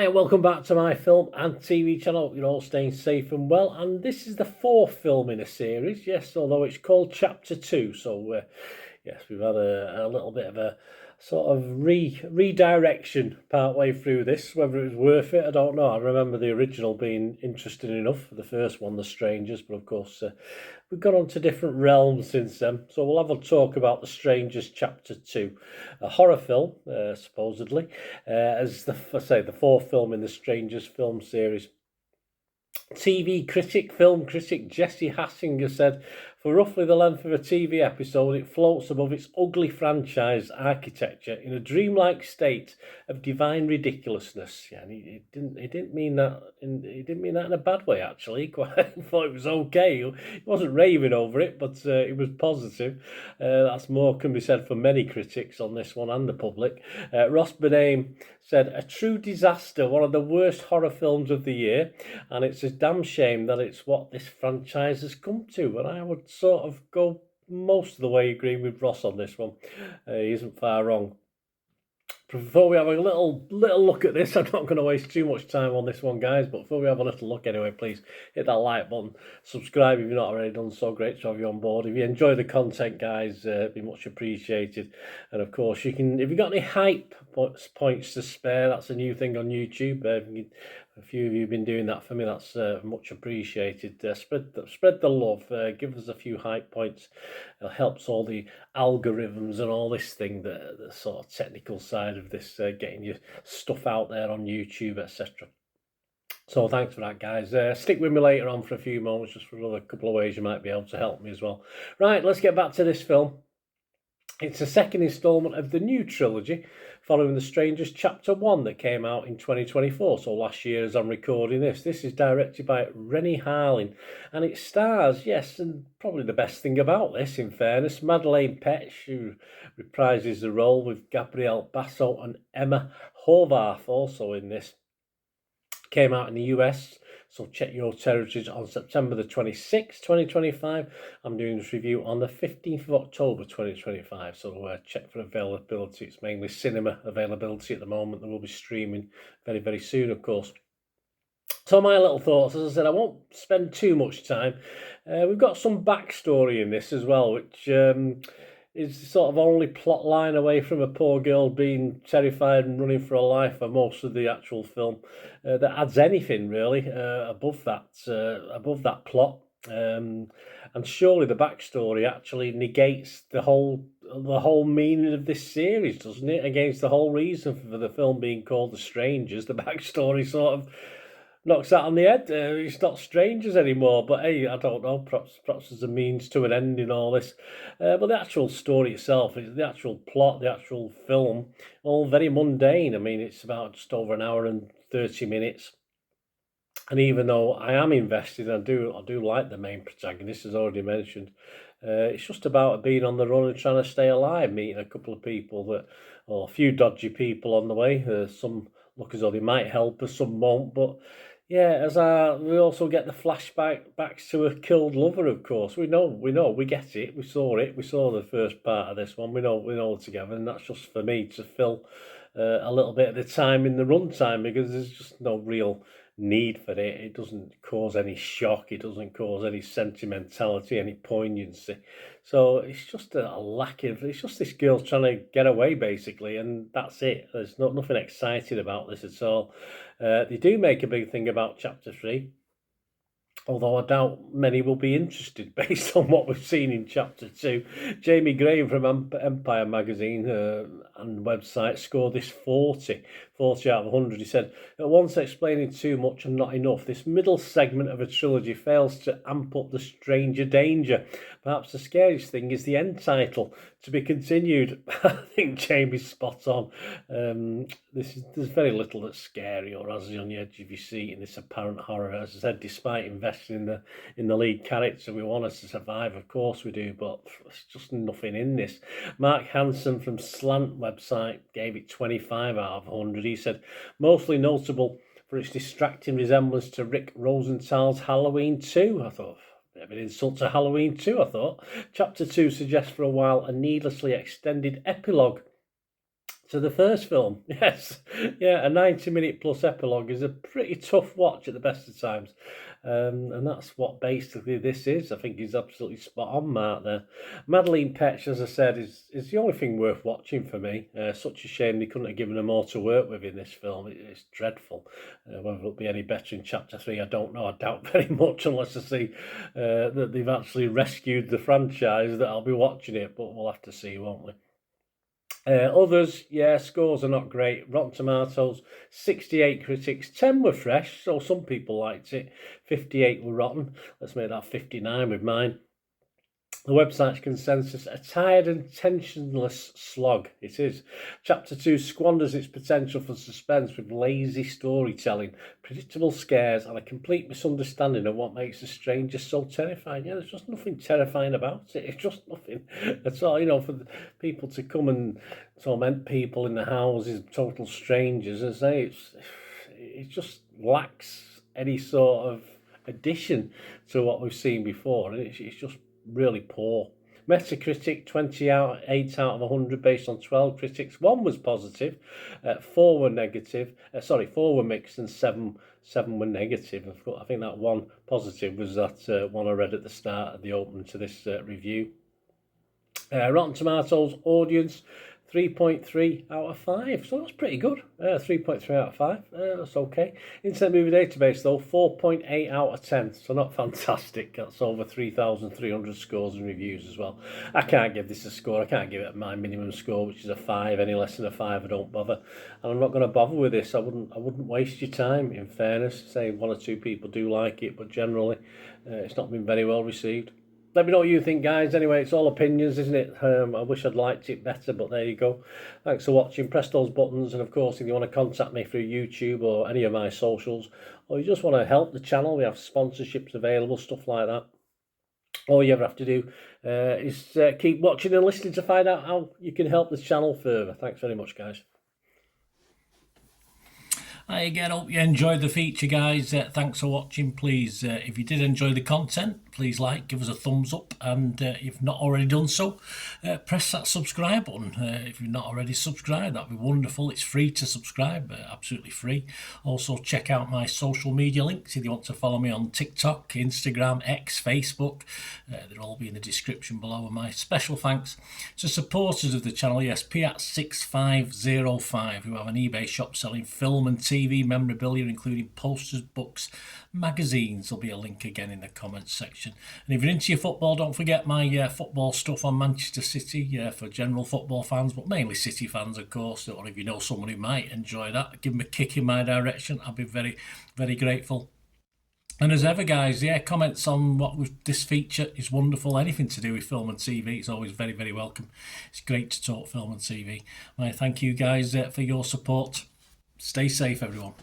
Hi and welcome back to my film and TV channel. You're all staying safe and well, and this is the fourth film in a series. Yes, although it's called Chapter 2. So yes, we've had a little bit of a sort of redirection part way through this. Whether it was worth it, I don't know. I remember the original being interesting enough for the first one, The Strangers, but of course we've gone on to different realms since then. So we'll have a talk about The Strangers Chapter 2, a horror film, supposedly, as the fourth film in the Strangers film series. Film critic Jesse Hassinger said, for roughly the length of a TV episode, it floats above its ugly franchise architecture in a dreamlike state of divine ridiculousness. Yeah, and he didn't mean that in a bad way, actually. I thought it was okay. He wasn't raving over it, but it was positive. That's more can be said for many critics on this one and the public. Ross Bername said, a true disaster, one of the worst horror films of the year, and it's a damn shame that it's what this franchise has come to. And I would sort of go most of the way agreeing with Ross on this one. He isn't far wrong. Before we have a little look at this, I'm not going to waste too much time on this one, guys, but before we have a little look anyway, please hit that like button, subscribe if you've not already done so. Great to have you on board. If you enjoy the content, guys, it'd be much appreciated. And of course, you can, if you've got any hype points to spare, that's a new thing on YouTube. A few of you have been doing that for me. That's much appreciated. Spread the love. Give us a few hype points. It helps all the algorithms and all this thing, the sort of technical side of this, getting your stuff out there on YouTube, etc. So thanks for that, guys. Stick with me later on for a few moments, just for another couple of ways you might be able to help me as well. Right, let's get back to this film. It's the second instalment of the new trilogy, following The Strangers Chapter 1 that came out in 2024, so last year as I'm recording this. This is directed by Rennie Harlin, and it stars, yes, and probably the best thing about this, in fairness, Madeleine Petsch, who reprises the role, with Gabrielle Basso and Emma Horvath also in this. Came out in the US, so check your territories, on September the 26th, 2025. I'm doing this review on the 15th of October, 2025. So check for availability. It's mainly cinema availability at the moment. There will be streaming very, very soon, of course. So my little thoughts, as I said, I won't spend too much time. We've got some backstory in this as well, which is sort of only plot line away from a poor girl being terrified and running for her life for most of the actual film, that adds anything really above that plot. And surely the backstory actually negates the whole meaning of this series, doesn't it? Against the whole reason for the film being called The Strangers, the backstory sort of knocks that on the head. It's not strangers anymore, but hey, I don't know, perhaps there's a means to an end in all this. But the actual story itself, the actual plot, the actual film, all very mundane. I mean, it's about just over an hour and 30 minutes. And even though I am invested, I do like the main protagonist, as already mentioned. It's just about being on the run and trying to stay alive, meeting a couple of people or a few dodgy people on the way. Some look as though they might help us, some won't, but yeah, we also get the flashbacks to a killed lover, of course. We get it. We saw the first part of this one. We know together, and that's just for me to fill a little bit of the time in the runtime, because there's just no real need for it. It doesn't cause any shock. It doesn't cause any sentimentality, any poignancy. So it's just a lack of. It's just this girl trying to get away, basically, and that's it. There's nothing exciting about this at all. They do make a big thing about Chapter 3, although I doubt many will be interested based on what we've seen in Chapter 2. Jamie Graham from Empire magazine and website scored this 40 out of 100. He said, at once explaining too much and not enough, this middle segment of a trilogy fails to amp up the stranger danger. Perhaps the scariest thing is the end title, to be continued. I think Jamie's spot on. There's very little that's scary or has you on the edge of your seat in this apparent horror. As I said, despite investing in the lead character, we want us to survive, of course we do, but there's just nothing in this. Mark Hansen from Slant website gave it 25 out of 100. He said, mostly notable for its distracting resemblance to Rick Rosenthal's Halloween 2. I thought, a bit of insult to Halloween 2, I thought. Chapter 2 suggests for a while a needlessly extended epilogue to the first film. Yes, yeah, a 90-minute plus epilogue is a pretty tough watch at the best of times. And that's what basically this is. I think he's absolutely spot on, Mark, there. Madeleine Petsch, as I said, is the only thing worth watching for me. Such a shame they couldn't have given her more to work with in this film. It's dreadful. Whether it'll be any better in Chapter 3, I don't know. I doubt very much unless I see that they've actually rescued the franchise that I'll be watching it, but we'll have to see, won't we? Others, yeah, scores are not great. Rotten Tomatoes, 68 critics, 10 were fresh, so some people liked it. 58 were rotten. Let's make that 59 with mine. The website's consensus, a tired and tensionless slog. It is. Chapter 2 squanders its potential for suspense with lazy storytelling, predictable scares, and a complete misunderstanding of what makes the stranger so terrifying. Yeah, there's just nothing terrifying about it. It's just nothing at all. You know, for people to come and torment people in the houses, total strangers, as I say, it just lacks any sort of addition to what we've seen before. And it's just really poor. Metacritic 28 out of 100 based on 12 critics. 1 was positive, 4 were negative. 4 were mixed, and 7 were negative. I think that 1 positive was that one I read at the start of the opening to this review. Rotten Tomatoes audience 3.3 out of 5, so that's pretty good. 3.3 out of 5, that's okay. Internet Movie Database though, 4.8 out of 10, so not fantastic. That's over 3,300 scores and reviews as well. I can't give this a score. I can't give it my minimum score, which is a 5. Any less than a 5, I don't bother. And I'm not going to bother with this. I wouldn't waste your time, in fairness. Say 1 or 2 people do like it, but generally it's not been very well received. Let me know what you think, guys. Anyway, it's all opinions, isn't it? I wish I'd liked it better, but there you go. Thanks for watching. Press those buttons. And, of course, if you want to contact me through YouTube or any of my socials, or you just want to help the channel, we have sponsorships available, stuff like that. All you ever have to do is keep watching and listening to find out how you can help the channel further. Thanks very much, guys. Hi again, hope you enjoyed the feature, guys. Thanks for watching. Please, if you did enjoy the content, please give us a thumbs up, and if you've not already done so, press that subscribe button. If you've not already subscribed, that'd be wonderful. It's free to subscribe, absolutely free. Also, check out my social media links if you want to follow me on TikTok, Instagram, X, Facebook. They'll all be in the description below. And my special thanks to supporters of the channel, yes, Piat6505, who have an eBay shop selling film and TV memorabilia, including posters, books, magazines. There'll be a link again in the comments section. And if you're into your football, don't forget my football stuff on Manchester City for general football fans, but mainly City fans, of course. Or if you know someone who might enjoy that, give them a kick in my direction. I'll be very, very grateful. And as ever, guys, comments on this feature is wonderful. Anything to do with film and TV, it's always very, very welcome. It's great to talk film and TV. I thank you guys for your support. Stay safe, everyone.